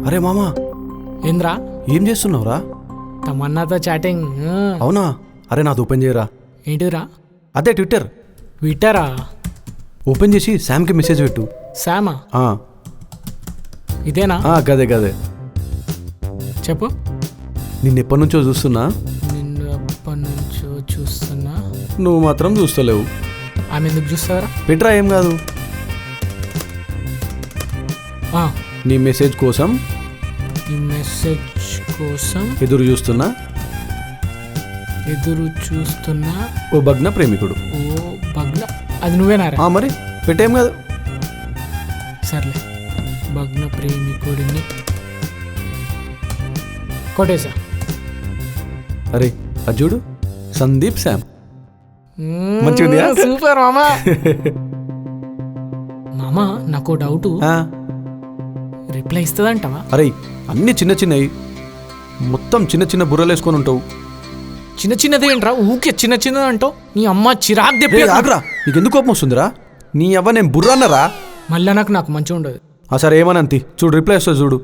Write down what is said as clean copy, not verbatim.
అరే మామా, ఏంద్రా ఏం చేస్తున్నావురా? తమన్నాతో చాటింగ్. అవునా? అరే నాది ఓపెన్ చేయరా. ఏంటిరా? అదే ట్విట్టర్ విట్టారా? ఓపెన్ చేసి శామ్కి మెసేజ్ పెట్టు. శామా? ఆ, ఇదేనా? గదే గదే. చెప్పు. నిన్నెప్పటి నుంచో చూస్తున్నా, నిన్ను ఎప్పటి నుంచో చూస్తున్నా. నువ్వు మాత్రం చూస్తలేవు. ఆమె ఎందుకు చూస్తారా? పెట్రా, ఏం కాదు. ఆ, నీ మెసేజ్ కోసం ఈ మెసేజ్ కోసం ఎదురు చూస్తున్నా. ఎదురు చూస్తున్నా. ఓ భగ్న ప్రేమికుడు. ఓ భగ్న, అది నువ్వేనారా? మరి పెట్టేం కాదు. సర్లే, భగ్న ప్రేమికుడిని కొట్టేశా. అరే అది చూడు, సందీప్ శామ్. మంచిగుందిగా? సూపర్ మామా. మామా నాకు డౌట్, రిప్లై ఇస్తుందంటావా? అరే అన్ని చిన్న చిన్నవి, మొత్తం చిన్న చిన్న బుర్రలు వేసుకొని ఉంటావు. చిన్న చిన్నది ఏంట్రా? ఊకే చిన్న చిన్నది అంటావు. నీ అమ్మ చిరాకు తెప్పి. ఆగ్రా, నీకు ఎందుకు కోపం వస్తుందిరా? నీ అవ్వ నేను బుర్ర అన్నరా? మళ్ళా నాకు మంచిగా ఉండదు. సరే ఏమనంతి చూడు, రిప్లై వస్తుంది చూడు.